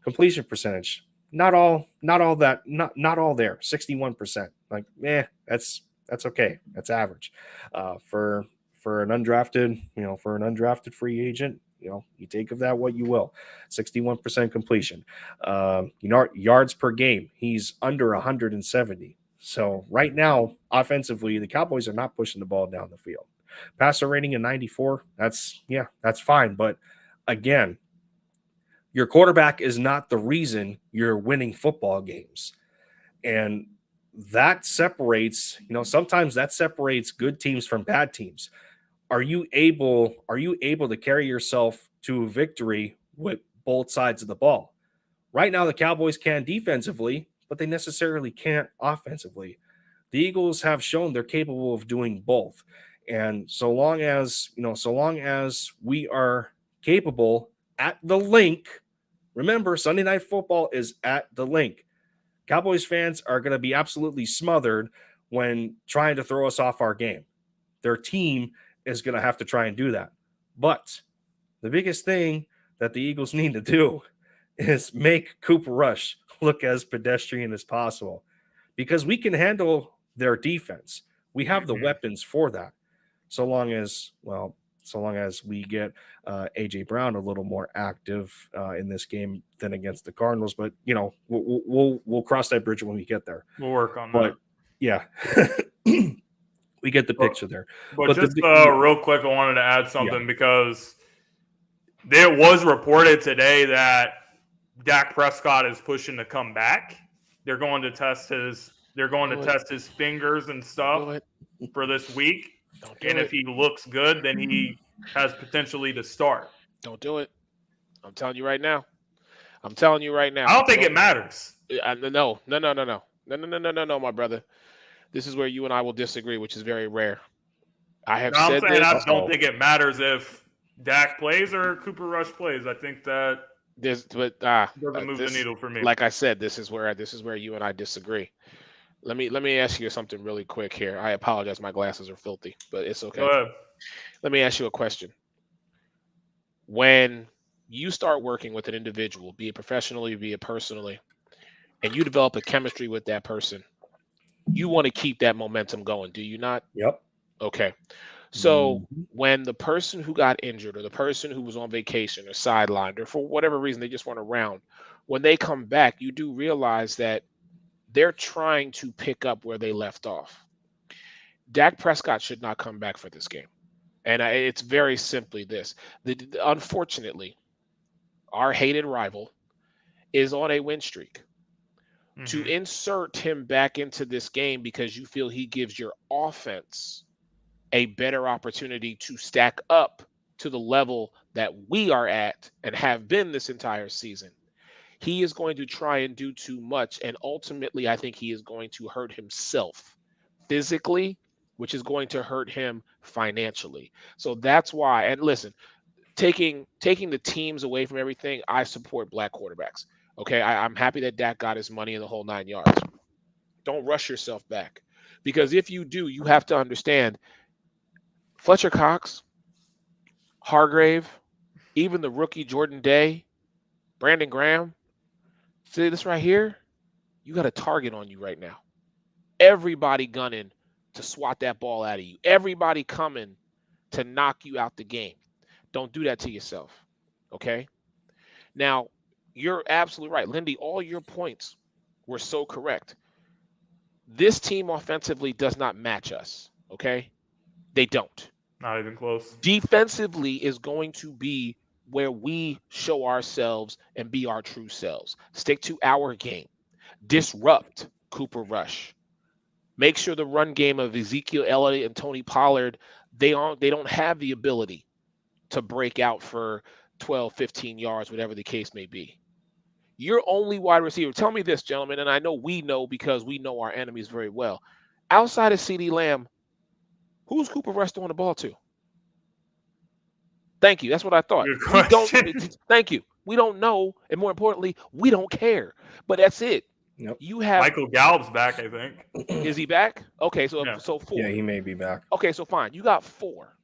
completion percentage. Not all there. 61%. Like, that's okay. That's average. For an undrafted free agent, you take of that what you will. 61% completion. Yards per game, he's under 170. So right now, offensively, the Cowboys are not pushing the ball down the field. Passer rating of 94, that's fine. But again, your quarterback is not the reason you're winning football games. And that separates, sometimes that separates good teams from bad teams. Are you able to carry yourself to a victory with both sides of the ball? Right now, the Cowboys can defensively, but they necessarily can't offensively. The Eagles have shown they're capable of doing both. And so long as we are capable at the Linc, remember, Sunday Night Football is at the Linc. Cowboys fans are going to be absolutely smothered when trying to throw us off our game. Their team is going to have to try and do that. But the biggest thing that the Eagles need to do is make Cooper Rush look as pedestrian as possible, because we can handle their defense. We have the weapons for that. So long as we get A.J. Brown a little more active in this game than against the Cardinals. But, we'll cross that bridge when we get there. We'll work on that. But, yeah, we get the picture there. But just real quick, I wanted to add something because there was reported today that Dak Prescott is pushing to come back. They're going to test his fingers and stuff for this week. If he looks good, then he has potentially to start. Don't do it. I'm telling you right now. I don't think it matters. No, my brother. This is where you and I will disagree, which is very rare. I don't think it matters if Dak plays or Cooper Rush plays. I think that doesn't move the needle for me. Like I said, this is where you and I disagree. Let me ask you something really quick here. I apologize, my glasses are filthy, but it's okay. Go ahead. Let me ask you a question. When you start working with an individual, be it professionally, be it personally, and you develop a chemistry with that person, you want to keep that momentum going, do you not? Yep. Okay. So when the person who got injured or the person who was on vacation or sidelined or for whatever reason they just weren't around, when they come back, you do realize that they're trying to pick up where they left off. Dak Prescott should not come back for this game. And it's very simply this. Unfortunately, our hated rival is on a win streak. Mm-hmm. To insert him back into this game because you feel he gives your offense a better opportunity to stack up to the level that we are at and have been this entire season, he is going to try and do too much. And ultimately, I think he is going to hurt himself physically, which is going to hurt him financially. So that's why, and listen, taking the teams away from everything, I support black quarterbacks. Okay, I'm happy that Dak got his money in the whole 9 yards. Don't rush yourself back. Because if you do, you have to understand Fletcher Cox, Hargrave, even the rookie Jordan Day, Brandon Graham, see this right here? You got a target on you right now. Everybody gunning to swat that ball out of you. Everybody coming to knock you out the game. Don't do that to yourself, okay? Now, you're absolutely right. Lindy, all your points were so correct. This team offensively does not match us, okay? They don't. Not even close. Defensively is going to be where we show ourselves and be our true selves. Stick to our game. Disrupt Cooper Rush. Make sure the run game of Ezekiel Elliott and Tony Pollard, they don't have the ability to break out for 12, 15 yards, whatever the case may be. Your only wide receiver, tell me this, gentlemen, and I know we know because we know our enemies very well. Outside of CeeDee Lamb, who's Cooper Rush throwing the ball to? Thank you. That's what I thought. We don't. Thank you. We don't know, and more importantly, we don't care. But that's it. Yep. You have Michael Gallup's back, I think. Is he back? Okay, so 4. Yeah, he may be back. Okay, so fine. You got 4.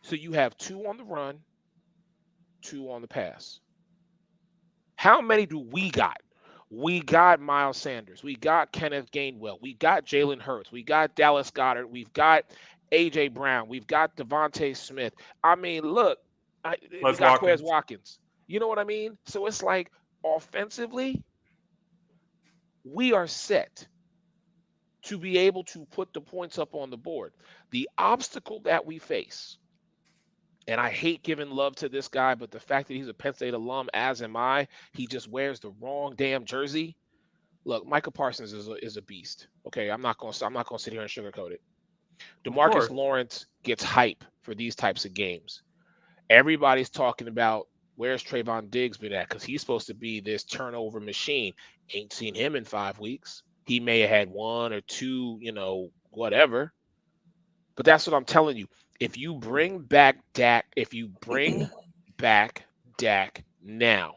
So you have 2 on the run, 2 on the pass. How many do we got? We got Miles Sanders. We got Kenneth Gainwell. We got Jalen Hurts. We got Dallas Goedert. We've got A.J. Brown. We've got Devontae Smith. I mean, look, we got Quez Watkins. You know what I mean? So it's like offensively, we are set to be able to put the points up on the board. The obstacle that we face, and I hate giving love to this guy, but the fact that he's a Penn State alum, as am I, he just wears the wrong damn jersey. Look, Micah Parsons is a beast. Okay, I'm not gonna sit here and sugarcoat it. DeMarcus Lawrence gets hype for these types of games. Everybody's talking about where's Trayvon Diggs been at, because he's supposed to be this turnover machine. Ain't seen him in 5 weeks. He may have had 1 or 2, whatever. But that's what I'm telling you. If you bring back Dak, now,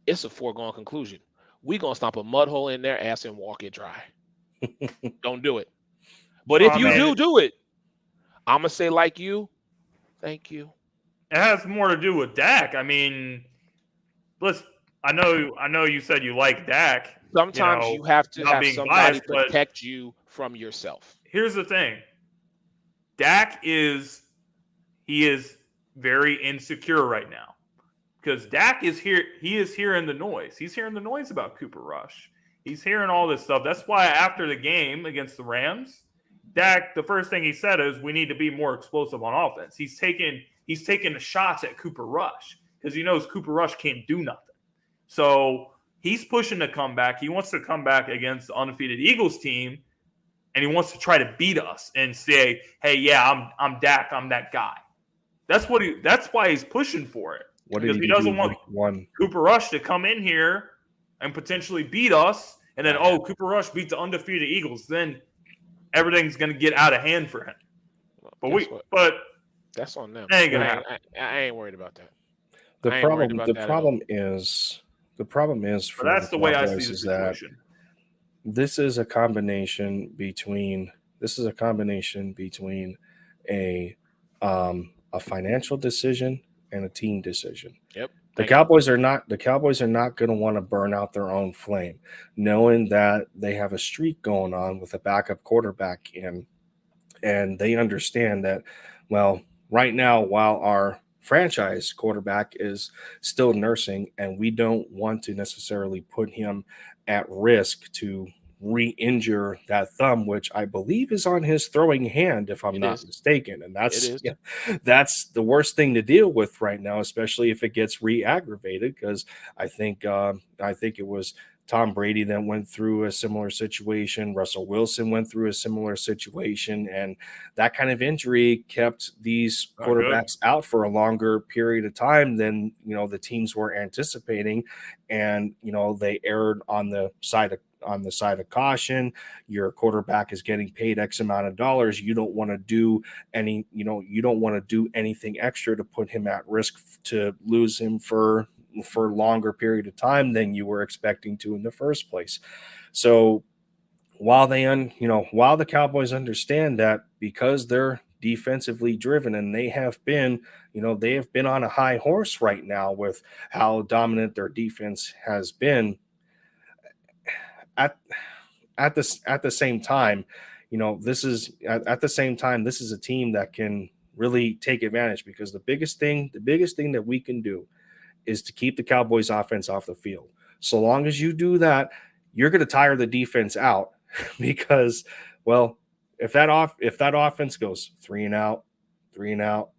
it's a foregone conclusion. We're going to stomp a mud hole in their ass and walk it dry. Don't do it. But if you do it, I'm going to say like you, thank you. It has more to do with Dak. I mean, listen, I know you said you like Dak. Sometimes you have to have somebody protect you from yourself. Here's the thing. Dak is very insecure right now because Dak is here. He is hearing the noise. He's hearing the noise about Cooper Rush. He's hearing all this stuff. That's why after the game against the Rams, Dak, the first thing he said is we need to be more explosive on offense. He's taking the shots at Cooper Rush because he knows Cooper Rush can't do nothing. So he's pushing to come back. He wants to come back against the undefeated Eagles team. And he wants to try to beat us and say, "Hey, yeah, I'm Dak. I'm that guy." That's why he's pushing for it. Because he doesn't want Cooper Rush to come in here and potentially beat us, and then Cooper Rush beat the undefeated Eagles. Then everything's going to get out of hand for him. But that's on them. Ain't gonna happen. I ain't worried about that. The problem is that's the way I see the situation. This is a combination between a financial decision and a team decision. Yep. The Cowboys are not going to want to burn out their own flame, knowing that they have a streak going on with a backup quarterback in, and they understand that, well, right now, while our franchise quarterback is still nursing, and we don't want to necessarily put him at risk to re-injure that thumb, which I believe is on his throwing hand, if I'm not mistaken. And that's the worst thing to deal with right now, especially if it gets re-aggravated, because I think it was Tom Brady that went through a similar situation. Russell Wilson went through a similar situation, and that kind of injury kept these quarterbacks out for a longer period of time than the teams were anticipating, and they erred on the side of caution. Your quarterback is getting paid X amount of dollars. You don't want to do anything extra to put him at risk to lose him for longer period of time than you were expecting to in the first place. So while the Cowboys understand that, because they're defensively driven and they have been on a high horse right now with how dominant their defense has been, at the same time, this is a team that can really take advantage, because the biggest thing that we can do is to keep the Cowboys offense off the field. So long as you do that, you're going to tire the defense out, because, well, if that offense goes 3 and out, 3 and out,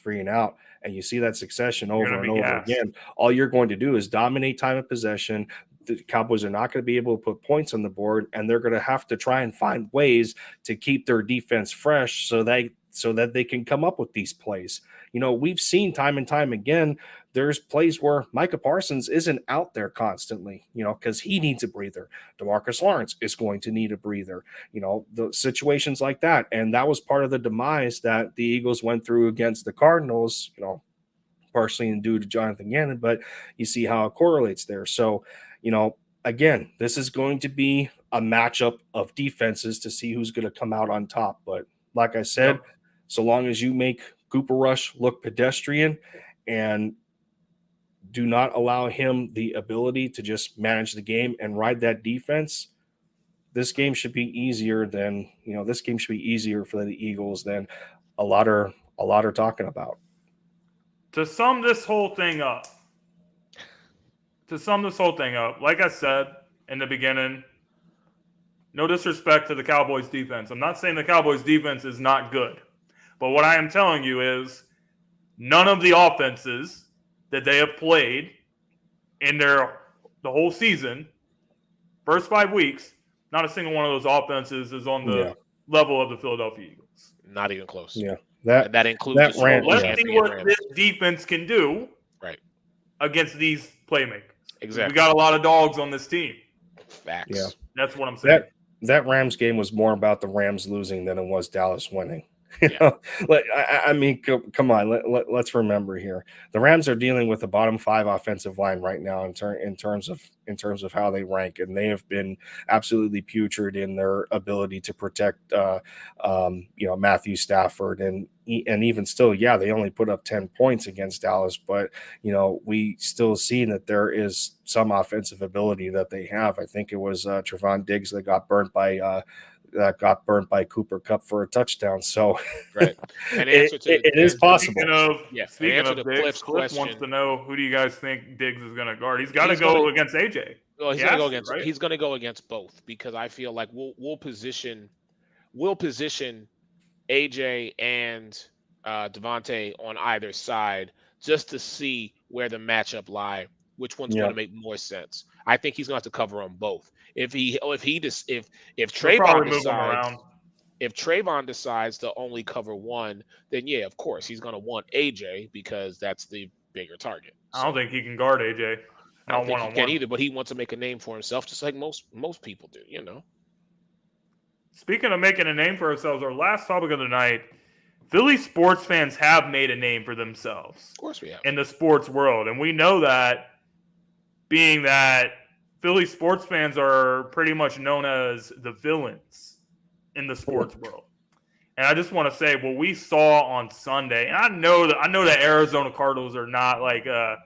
3 and out, and you see that succession over and over gassed. again, all you're going to do is dominate time of possession. The Cowboys are not going to be able to put points on the board, and they're going to have to try and find ways to keep their defense fresh so that they can come up with these plays. We've seen time and time again, there's plays where Micah Parsons isn't out there constantly, because he needs a breather. DeMarcus Lawrence is going to need a breather, the situations like that. And that was part of the demise that the Eagles went through against the Cardinals, partially due to Jonathan Gannon, but you see how it correlates there. So, again, this is going to be a matchup of defenses to see who's going to come out on top. But like I said, so long as you make Cooper Rush look pedestrian and do not allow him the ability to just manage the game and ride that defense, this game should be easier for the Eagles than a lot are talking about. To sum this whole thing up, like I said in the beginning, no disrespect to the Cowboys defense. I'm not saying the Cowboys defense is not good. But what I am telling you is none of the offenses that they have played in the whole season, first 5 weeks, not a single one of those offenses is on the level of the Philadelphia Eagles. Not even close. Yeah. That includes let's see what this defense can do against these playmakers. Exactly. We got a lot of dogs on this team. Facts. Yeah. That's what I'm saying. That Rams game was more about the Rams losing than it was Dallas winning. I mean, come on. Let's remember here. The Rams are dealing with a bottom 5 offensive line right now in terms of how they rank, and they have been absolutely putrid in their ability to protect, Matthew Stafford, and even still, they only put up 10 points against Dallas, but we still see that there is some offensive ability that they have. I think it was Trevon Diggs that got burnt by Cooper Kupp for a touchdown. So right. And it is possible. Speaking of Diggs, Cliff wants to know, who do you guys think Diggs is going to guard? He's got to go against AJ. Well, he's going to go against both, because I feel like we'll position AJ and Devontae on either side just to see where the matchup lie, which one's going to make more sense. I think he's going to have to cover on both. If Trayvon decides to only cover one, then of course he's going to want AJ because that's the bigger target. I don't think he can guard AJ. I don't think he can either, but he wants to make a name for himself, just like most people do. Speaking of making a name for ourselves, our last topic of the night: Philly sports fans have made a name for themselves. Of course we have. In the sports world, and we know that, being that Philly sports fans are pretty much known as the villains in the sports world. And I just want to say what we saw on Sunday, and I know that Arizona Cardinals are not like a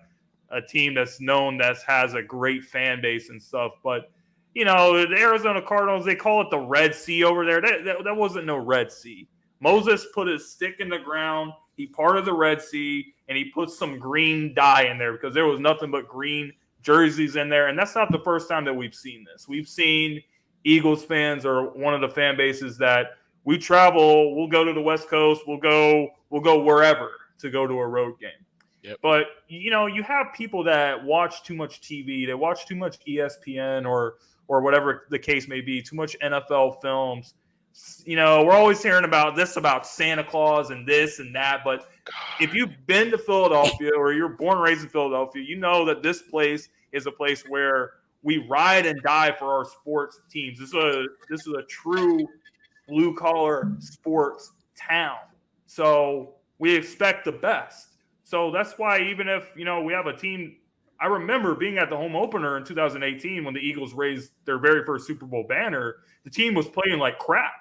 team that's known that has a great fan base and stuff, but the Arizona Cardinals, they call it the Red Sea over there. That wasn't no Red Sea. Moses put his stick in the ground. He parted the Red Sea, and he put some green dye in there because there was nothing but green jerseys in there. And that's not the first time that we've seen this. We've seen Eagles fans are one of the fan bases that we travel. We'll go to the West Coast. We'll go wherever to go to a road game. Yep. But, you have people that watch too much TV. They watch too much ESPN or whatever the case may be, too much NFL films. We're always hearing about Santa Claus and this and that. But if you've been to Philadelphia or you're born and raised in Philadelphia, you know that this place is a place where we ride and die for our sports teams. This is a true blue-collar sports town. So we expect the best. So that's why even if, we have a team – I remember being at the home opener in 2018 when the Eagles raised their very first Super Bowl banner. The team was playing like crap.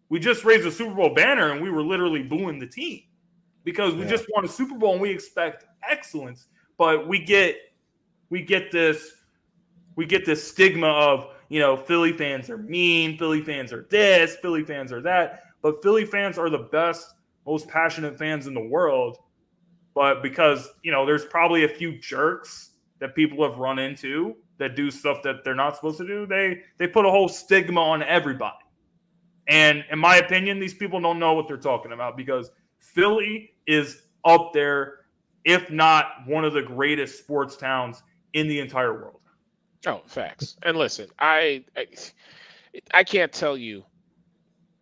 We just raised a Super Bowl banner, and we were literally booing the team because we just won a Super Bowl, and we expect excellence. But we get this stigma of, Philly fans are mean, Philly fans are this, Philly fans are that. But Philly fans are the best, most passionate fans in the world. But because, there's probably a few jerks that people have run into that do stuff that they're not supposed to do, they put a whole stigma on everybody. And in my opinion, these people don't know what they're talking about because Philly is up there if not one of the greatest sports towns in the entire world. Oh, facts. And listen, I can't tell you,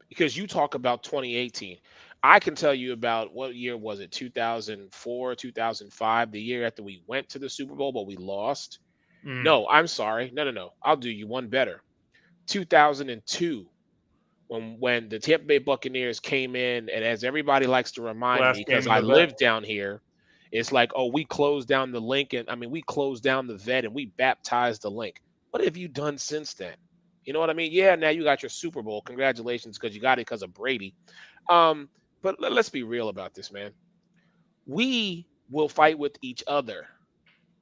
because you talk about 2018. I can tell you about, what year was it? 2004, 2005, the year after we went to the Super Bowl, but we lost. No, I'm sorry. No. I'll do you one better. 2002, when the Tampa Bay Buccaneers came in, and as everybody likes to remind me, because I live down here, it's like, oh, we closed down the Lincoln. I mean, we closed down the vet and we baptized the Link. What have you done since then? You know what I mean? Yeah, now you got your Super Bowl. Congratulations, because you got it because of Brady. But let's be real about this, man. We will fight with each other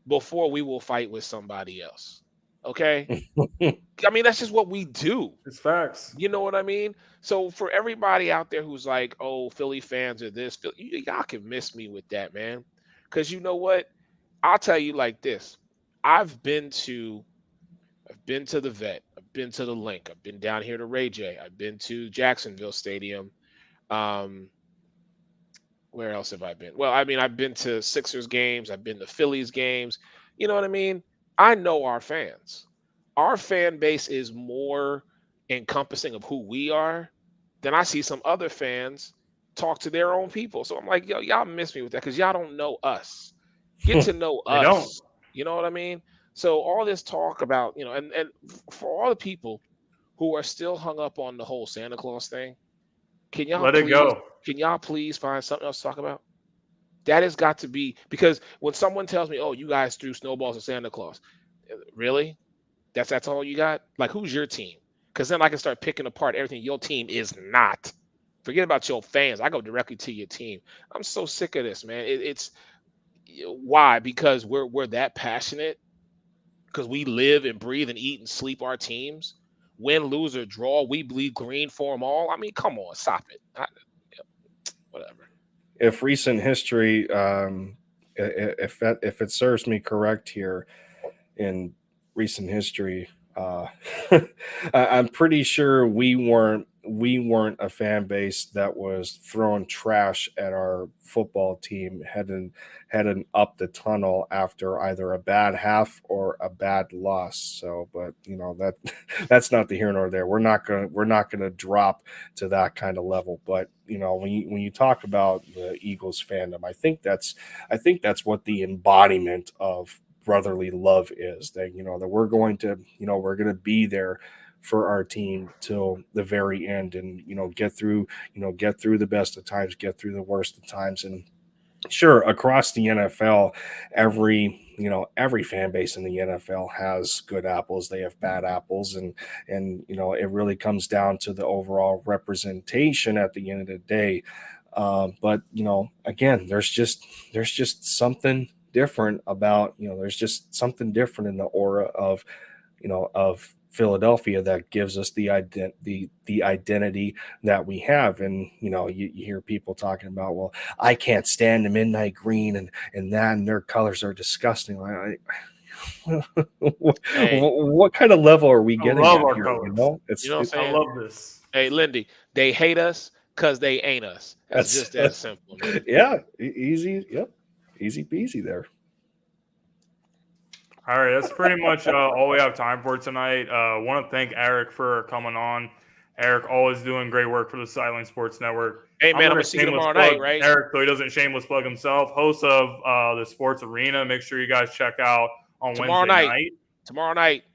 before we will fight with somebody else. Okay? I mean, that's just what we do. It's facts. You know what I mean? So for everybody out there who's like, oh, Philly fans are this, y'all can miss me with that, man. Because you know what? I'll tell you like this. I've been to the vet. I've been to the Link. I've been down here to Ray J. I've been to Jacksonville Stadium. Where else have I been? Well, I mean, I've been to Sixers games. I've been to Phillies games. You know what I mean? I know our fans. Our fan base is more encompassing of who we are than I see some other fans talk to their own people. So I'm like, yo, y'all miss me with that because y'all don't know us. Get to know us. Don't. You know what I mean? So all this talk about, you know, and for all the people who are still hung up on the whole Santa Claus thing, can y'all please find something else to talk about? That has got to be, because when someone tells me, oh, you guys threw snowballs at Santa Claus, really? That's all you got? Like, who's your team? Because then I can start picking apart everything your team is not. Forget about your fans. I go directly to your team. I'm so sick of this, man. It's why? Because we're that passionate. Because we live and breathe and eat and sleep our teams. Win, lose, or draw, we bleed green for them all. I mean, come on, stop it. Whatever. If recent history, if it serves me correct here, in recent history, I'm pretty sure we weren't a fan base that was throwing trash at our football team heading up the tunnel after either a bad half or a bad loss. So, but you know, that's not the here nor there. We're not gonna drop to that kind of level. But you know, when you talk about the Eagles fandom, I think that's what the embodiment of brotherly love is, that you know, that we're going to be there for our team till the very end, and you know, get through the best of times, get through the worst of times. And sure, across the NFL, every fan base in the NFL has good apples, they have bad apples, and you know, it really comes down to the overall representation at the end of the day. But you know, again, there's just something different about, you know, there's just something different in the aura of, you know, of Philadelphia that gives us the identity that we have. And you know, you hear people talking about, well, I can't stand the midnight green and their colors are disgusting. What kind of level are we getting at here? Colors. You know, you know what I'm saying? I love this. Hey, Lindy, they hate us because they ain't us. That's just that simple, man. Yeah, easy. Yep. Easy peasy there. All right, that's pretty much all we have time for tonight. Want to thank Eric for coming on. Eric, always doing great work for the Sideline Sports Network. Hey, man, I'm going to see you tomorrow night, right? Eric, so he doesn't shameless plug himself, host of the Sports Arena. Make sure you guys check out on Wednesday night. Tomorrow night,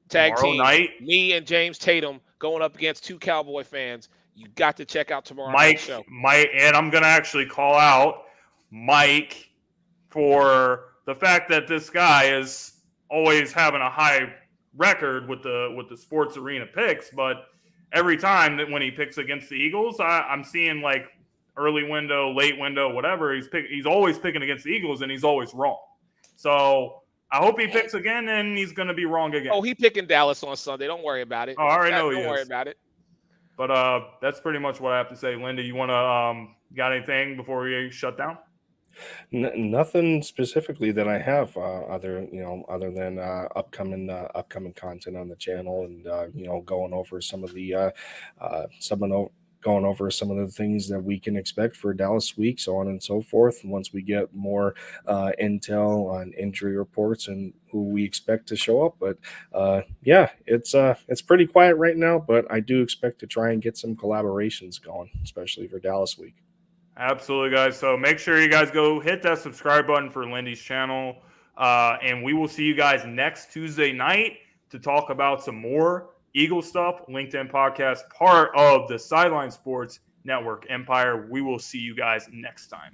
tag team. Me and James Tatum going up against two Cowboy fans. You got to check out tomorrow night's show. And I'm going to actually call out Mike for the fact that this guy is always having a high record with the Sports Arena picks, but every time that when he picks against the Eagles, I'm seeing like early window, late window, whatever. He's always picking against the Eagles, and he's always wrong. So I hope he picks again, and he's going to be wrong again. Oh, he picking Dallas on Sunday. Don't worry about it. Oh, I already know he is. Don't worry about it. But that's pretty much what I have to say. Linda, you want to got anything before we shut down? Nothing specifically that I have other than upcoming content on the channel, and you know, going over some of the going over some of the things that we can expect for Dallas week, so on and so forth. And once we get more intel on injury reports and who we expect to show up. But yeah, it's pretty quiet right now, but I do expect to try and get some collaborations going, especially for Dallas week. Absolutely, guys. So make sure you guys go hit that subscribe button for Lindy's channel. And we will see you guys next Tuesday night to talk about some more Eagle stuff. LinkedIn podcast, part of the Sideline Sports Network empire. We will see you guys next time.